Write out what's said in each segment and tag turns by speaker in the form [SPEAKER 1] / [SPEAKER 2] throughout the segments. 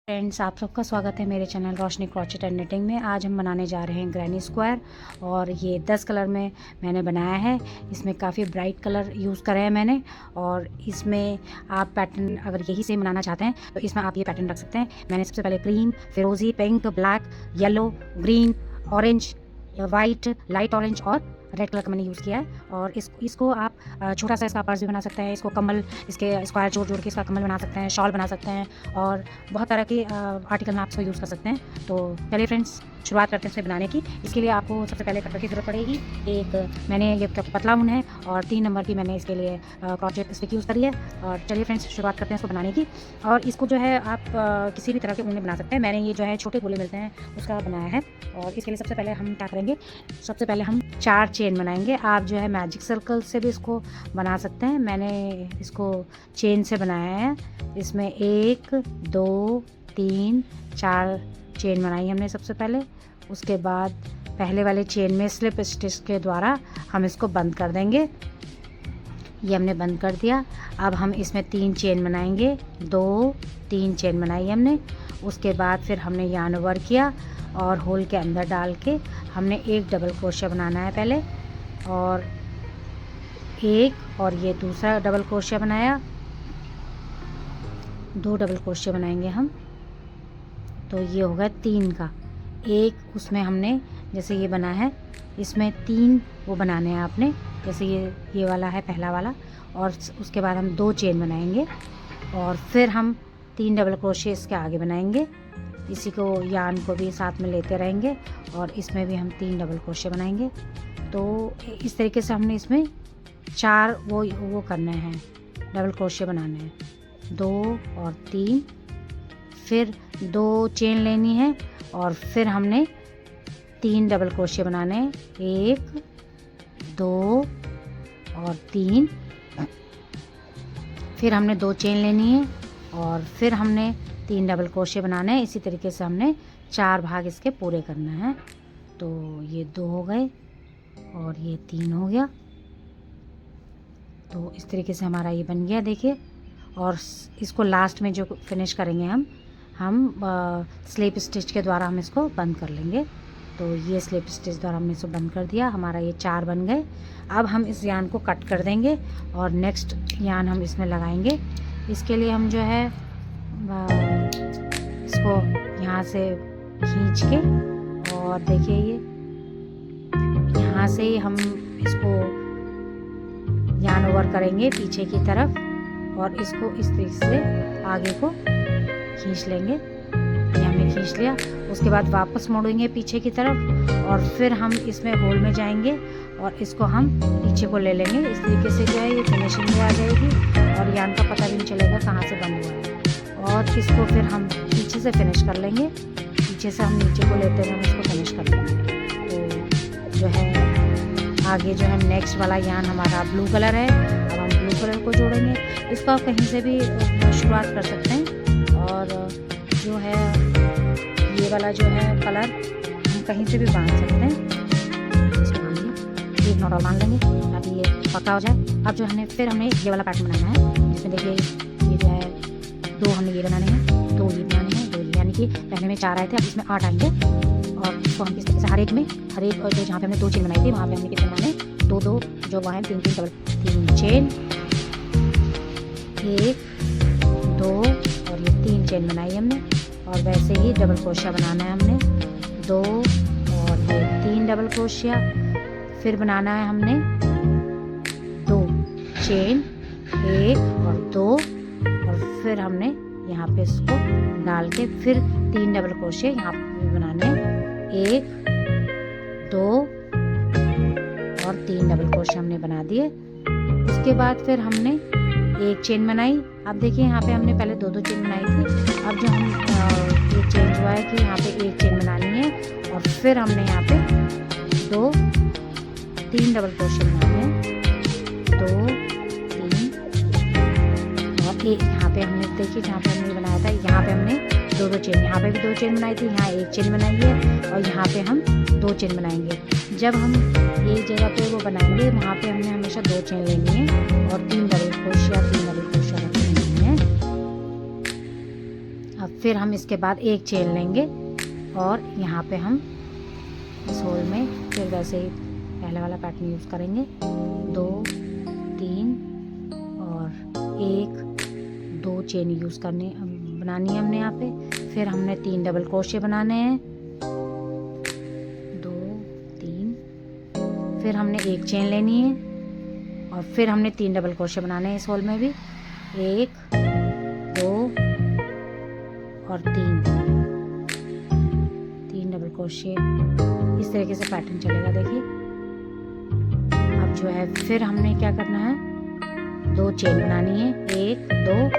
[SPEAKER 1] Friends, आप सबका स्वागत है मेरे channel Roshni crochet and knitting में। आज हम बनाने जा रहे हैं ग्रैनी स्क्वायर और ये 10 कलर में मैंने बनाया है। इसमें काफ़ी ब्राइट कलर यूज़ करे हैं मैंने। और इसमें आप पैटर्न अगर यही सेम बनाना चाहते हैं तो इसमें आप ये पैटर्न रख सकते हैं। मैंने सबसे पहले क्रीम, फिरोज़ी, pink, black, yellow, green, orange, white, light orange और रेड कलर का मैंने यूज़ किया है। और इसको आप छोटा सा इसका पर्स भी बना सकते हैं। इसको कम्बल, इसके स्क्वायर जोड़ जोड़ के इसका कम्बल बना सकते हैं, शॉल बना सकते हैं और बहुत तरह के आर्टिकल में आप इसको यूज़ कर सकते हैं। तो चलिए फ्रेंड्स, शुरुआत करते हैं इसे बनाने की। इसके लिए आपको सबसे पहले कटर की ज़रूरत पड़ेगी। एक मैंने ये पतला ऊन है और 3 नंबर की मैंने इसके लिए क्रॉचेट स्टिक यूज़ करी है। और चलिए फ्रेंड्स, शुरुआत करते हैं इसको बनाने की। और इसको जो है आप किसी भी तरह के ऊन में बना सकते हैं। मैंने ये जो है छोटे गोले मिलते हैं उसका बनाया है। और इसके लिए सबसे पहले हम क्या करेंगे, सबसे पहले हम 4 चेन बनाएंगे। आप जो है मैजिक सर्कल से भी इसको बना सकते हैं। मैंने इसको चेन से बनाया है। इसमें 1 2 3 4 चेन बनाई हमने सबसे पहले। उसके बाद पहले वाले चेन में स्लिप स्टिच के द्वारा हम इसको बंद कर देंगे। ये हमने बंद कर दिया। अब हम इसमें 3 चेन बनाएंगे। 2 3 चेन बनाई हमने। उसके बाद फिर हमने यार्न ओवर किया और होल के अंदर डाल के हमने एक डबल क्रोशिया बनाना है पहले, और एक और ये दूसरा डबल क्रोशिया बनाया। 2 डबल क्रोशिया बनाएंगे हम। तो ये हो गया 3 का। एक उसमें हमने जैसे ये बना है, इसमें 3 वो बनाने हैं आपने। जैसे ये वाला है पहला वाला, और उसके बाद हम 2 चेन बनाएंगे और फिर हम 3 डबल क्रोशिया इसके आगे बनाएंगे। इसी को यार्न को भी साथ में लेते रहेंगे और इसमें भी हम 3 डबल क्रोशिया बनाएंगे। तो इस तरीके से हमने इसमें 4 वो करने हैं, डबल क्रोशिया बनाने हैं। 2 और 3, फिर 2 चेन लेनी है और फिर हमने 3 डबल क्रोशिया बनाने हैं। 1 2 और 3, फिर हमने 2 चेन लेनी है और फिर हमने 3 डबल क्रोशिया बनाने हैं। इसी तरीके से हमने 4 भाग इसके पूरे करना है। तो ये 2 हो गए और ये 3 हो गया। तो इस तरीके से हमारा ये बन गया, देखिए। और इसको लास्ट में जो फिनिश करेंगे हम स्लिप स्टिच के द्वारा हम इसको बंद कर लेंगे। तो ये स्लिप स्टिच द्वारा हमने इसको बंद कर दिया। हमारा ये 4 बन गए। अब हम इस यार्न को कट कर देंगे और नेक्स्ट यार्न हम इसमें लगाएंगे। इसके लिए हम जो है इसको यहाँ से खींच के, और देखिए ये यहाँ से ही हम इसको यार्न ओवर करेंगे पीछे की तरफ और इसको इस तरीके से आगे को खींच लेंगे। ये हमने खींच लिया। उसके बाद वापस मोड़ेंगे पीछे की तरफ और फिर हम इसमें होल में जाएंगे और इसको हम पीछे को ले लेंगे। इस तरीके से जो है ये फिनिशिंग में आ जाएगी और यार्न का पता भी नहीं चलेगा कहाँ से बंद हुआ है। और इसको फिर हम पीछे से फिनिश कर लेंगे। पीछे से हम नीचे को लेते हुए हम इसको फिनिश कर लेंगे। तो जो है आगे जो है नेक्स्ट वाला यार्न हमारा ब्लू कलर है। अब हम ब्लू कलर को जोड़ेंगे। इसको आप कहीं से भी शुरुआत कर सकते हैं। और जो है ये वाला जो है कलर हम कहीं से भी बांध सकते हैं। इसको बांधिए, एक नॉट बांध लेंगे ताकि ये पक्का हो जाए। अब जो हमने ये वाला पैटर्न बनाना है, जिसमें देखिए ये जो है 2 हमने ये बनाने हैं, 2 ये बनाने हैं, 2 यानी कि पहले में 4 आए थे, अब इसमें 8 आएंगे। और इसको हम इस तरीके से हर एक और जो जहाँ पे हमने 2 चेन बनाई थी वहाँ पे हमने कितने बनाने, 2 2 जो वहाँ 3 3 डबल 3 चेन, 1 2 और ये 3 चेन बनाई हमने। और वैसे ही डबल क्रोशिया बनाना है हमने 2 और ये 3 डबल क्रोशिया। फिर बनाना है हमने 2 चेन, 1 और 2, और फिर हमने यहाँ पे इसको डाल के फिर 3 डबल क्रोशिया यहाँ पे बनाने हैं। 1 2 और 3 डबल क्रोशिया हमने बना दिए। उसके बाद फिर हमने 1 चेन बनाई। अब देखिए यहाँ पे हमने पहले 2 2 चेन बनाई थी। अब जो हम ये चेंज हुआ है कि यहाँ पे 1 चेन बनानी है और फिर हमने यहाँ पे 2 3 डबल क्रोशिया बनाने हैं। 2 3 और 1 यहाँ पे हमने देखिए जहाँ पे हमने बनाया था यहाँ पे हमने 2 2 चेन, यहाँ पे भी 2 चेन बनाई थी, यहाँ 1 चेन बनाई है और यहाँ पे हम 2 चेन बनाएंगे। जब हम एक जगह पे वो बनाएंगे वहाँ पे हमने हमेशा 2 चेन लेनी है और 3 डबल क्रोशिया रखनी है। अब फिर हम इसके बाद एक चेन लेंगे और यहाँ पे हम इस होल में फिर वैसे ही पहले वाला पैटर्न यूज़ करेंगे। 2 3 और 1 2 चेन यूज़ बनानी है हमने यहाँ पे। फिर हमने 3 डबल क्रोशे बनाने हैं, 2 3, फिर हमने एक चेन लेनी है और फिर हमने 3 डबल क्रोशे बनाने हैं इस होल में भी। 1 2 और 3 डबल क्रोशे। इस तरीके से पैटर्न चलेगा। देखिए अब जो है फिर हमने क्या करना है, 2 चेन बनानी है, 1 2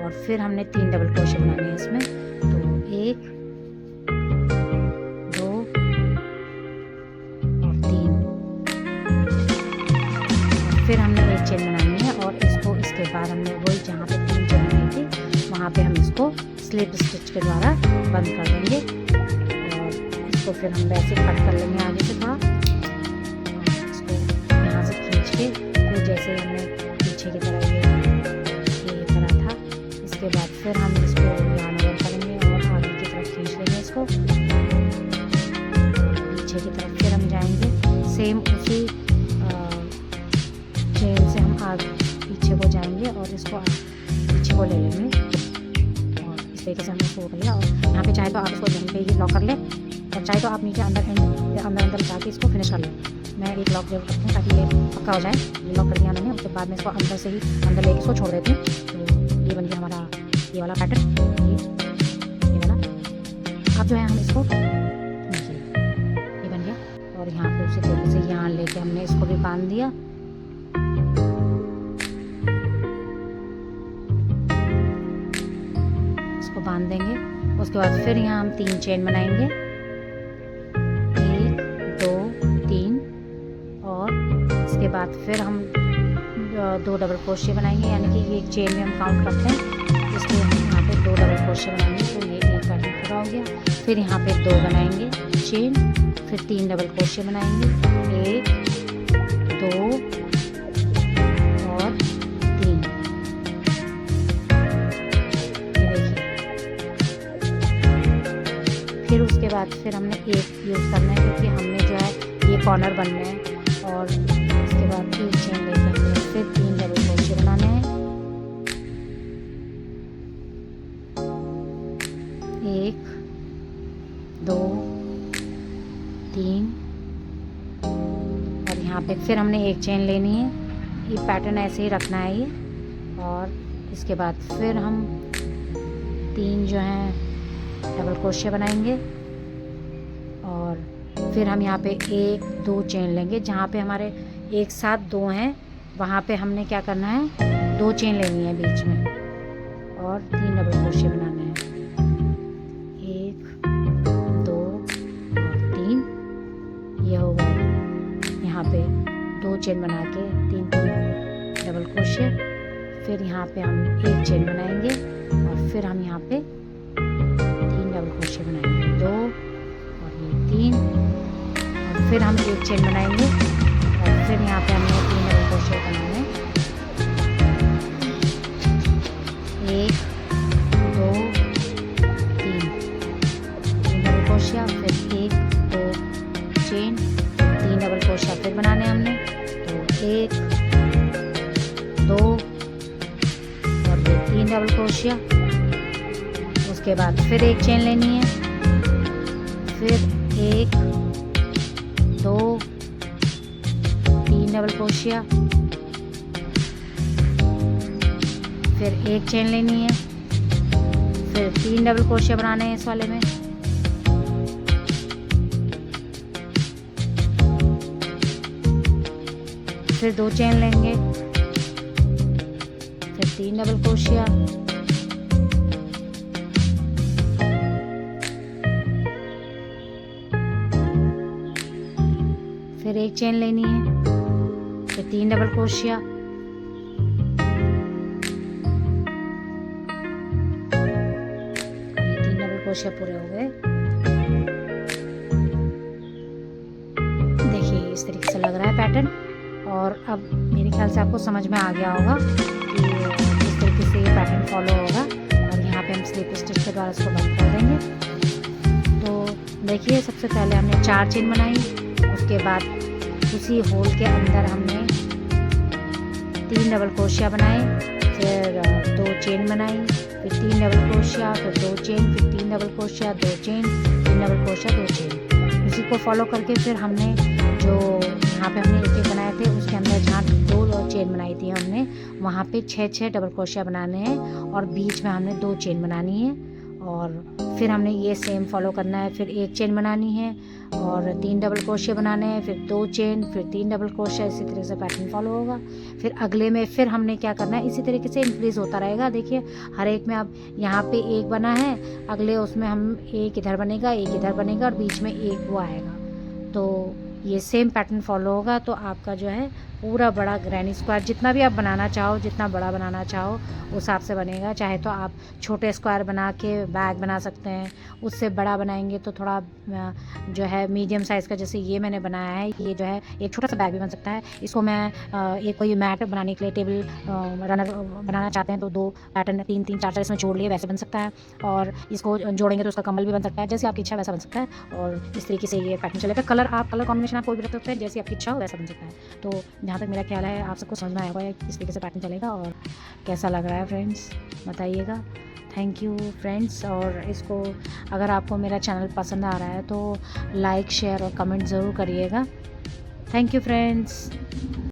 [SPEAKER 1] और फिर हमने 3 डबल क्रोशे बनाने हैं इसमें। तो 1 2 और 3 और फिर हमने एक चेन बनानी है और इसको इसके बाद हमने वही जहाँ पे 3 चेन बनाई थी वहाँ पे हम इसको स्लिप स्टिच के द्वारा बंद कर देंगे और इसको फिर हम वैसे कट कर लेंगे आगे से थोड़ा। इसको यहाँ से खींच के फिर जैसे हमने पीछे की तरह ये करा था, इसके बाद फिर हम इसको यहाँ ओवर करेंगे और आगे की तरफ खींच लेंगे इसको। पीछे की तरफ फिर हम जाएंगे, सेम उसी चेन से हम आगे पीछे को जाएंगे और इसको पीछे को ले लेंगे और इस तरीके से हमने इसको कर लिया। और यहाँ पे चाहे तो आप इसको यहीं पे ही लॉक कर लें और चाहे तो आप नीचे अंदर जाके इसको फिनिश कर लें। मैं एक लॉक जरूर करती हूँ ताकि ये पक्का हो जाए। ये लॉक कर दिया मैंने, उसके बाद में इसको अंदर से ही अंदर लेके इसको छोड़ देती हूँ। तो ये बन गया हमारा ये वाला पैटर्न, ये वाला। अब जो है हम इसको ये बन गया और यहाँ पे उसी तरीके से यहाँ लेके हमने इसको भी बांध दिया। इसको बांध देंगे, उसके बाद फिर यहाँ हम 3 चेन बनाएंगे, 1 2 3 और इसके बाद फिर हम 2 डबल क्रोशे बनाएंगे, यानी कि एक चेन में हम काउंट करते हैं, इसलिए हम यहाँ पे 2 डबल क्रोशे बनाएंगे। तो ये एक पैटर्न पूरा हो गया। फिर यहाँ पे 2 बनाएंगे चेन, फिर 3 डबल क्रोशे बनाएंगे, 1 2 और 3। ये देखिए। फिर उसके बाद फिर हमने एक यूज़ करना है क्योंकि हमने जो है ये कॉर्नर बनने हैं और इसके बाद एक चेन लेके हमने फिर 3 डबल क्रोशे बनाने हैं, 1 2 3 और यहाँ पे फिर हमने एक चेन लेनी है। ये पैटर्न ऐसे ही रखना है ये। और इसके बाद फिर हम 3 जो हैं डबल क्रोशे बनाएंगे और फिर हम यहाँ पे 1 2 चेन लेंगे। जहाँ पे हमारे एक साथ 2 हैं वहाँ पे हमने क्या करना है, 2 चेन लेनी है बीच में और 3 डबल क्रोशे बनाने हैं, 1 2 और 3। ये हो गए। यहाँ पे 2 चेन बना के 3 डबल क्रोशे, फिर यहाँ पे हम एक चेन बनाएंगे और फिर हम यहाँ पे 3 डबल क्रोशे बनाएंगे, 2 और ये 3 और फिर हम एक चेन बनाएंगे और फिर यहाँ पे हमने 3 डबल क्रोशे बनाने, 1 2 3 डबल क्रोशिया, फिर 1 2 चेन, 3 डबल क्रोशिया फिर बनाने हमने। तो 1 2 और ये 3 डबल क्रोशिया। उसके बाद फिर एक चेन लेनी है, फिर 1 2 3 डबल क्रोशिया, फिर एक चेन लेनी है, फिर 3 डबल क्रोशिया बनाने हैं इस वाले में, फिर 2 चेन लेंगे, फिर 3 डबल क्रोशिया, फिर एक चेन लेनी है, फिर 3 डबल क्रोशिया, ये 3 डबल क्रोशिया पूरे हो गए। देखिए इस तरीके से लग रहा है पैटर्न। और अब मेरे ख्याल से आपको समझ में आ गया होगा कि किस तरीके से ये पैटर्न फॉलो होगा। और यहाँ पे हम स्लिप स्टिच के द्वारा इसको बंद कर देंगे। तो देखिए, सबसे पहले हमने 4 चेन बनाई, उसके बाद उसी होल के अंदर हमने 3 डबल क्रोशिया बनाए, फिर 2 चेन बनाई, फिर 3 डबल क्रोशिया, फिर 2 चेन, फिर 3 double crochet, 2 chain, 3 double crochet, 2 chain. उसी को फॉलो करके फिर हमने जो यहाँ पे हमने एक बनाए थे उसके अंदर जहाँ 2 चेन बनाई थी हमने, वहाँ पे 6 डबल क्रोशिया बनाने हैं और बीच में हमने 2 चेन बनानी है। और फिर हमने ये सेम फॉलो करना है, फिर 1 चेन बनानी है और 3 डबल क्रोशिया बनाने हैं, फिर 2 चेन, फिर 3 डबल क्रोशिया, इसी तरह से पैटर्न फॉलो होगा। फिर अगले में फिर हमने क्या करना है, इसी तरीके से इंक्रीज़ होता रहेगा। देखिए, हर एक में अब यहाँ पे 1 बना है, अगले उसमें हम 1 इधर बनेगा, 1 इधर बनेगा और बीच में 1 वो आएगा। तो ये सेम पैटर्न फॉलो होगा। तो आपका जो है पूरा बड़ा ग्रैनी स्क्वायर जितना भी आप बनाना चाहो, जितना बड़ा बनाना चाहो उस हिसाब से बनेगा। चाहे तो आप छोटे स्क्वायर बना के बैग बना सकते हैं, उससे बड़ा बनाएंगे तो थोड़ा जो है मीडियम साइज़ का, जैसे ये मैंने बनाया है, ये जो है एक छोटा सा बैग भी बन सकता है। इसको मैं एक कोई मैट बनाने के लिए, टेबल रनर बनाना चाहते हैं तो 2 पैटर्न 3-3 4-4 इसमें जोड़ लिए, वैसे बन सकता है। और इसको जोड़ेंगे तो उसका कमल भी बन सकता है, जैसे आपकी इच्छा वैसा बन सकता है। और इस तरीके से ये पैटर्न चलेगा। कलर कॉम्बिनेशन आप कोई भी रख सकते हैं, जैसी आपकी इच्छा हो वैसा बन सकता है। तो जहाँ तक मेरा ख्याल है आप सबको समझ में आया होगा किस तरीके से पैटर्न चलेगा और कैसा लग रहा है फ्रेंड्स, बताइएगा। Thank you friends. और इसको अगर आपको मेरा चैनल पसंद आ रहा है तो लाइक, शेयर और कमेंट ज़रूर करिएगा। Thank you friends.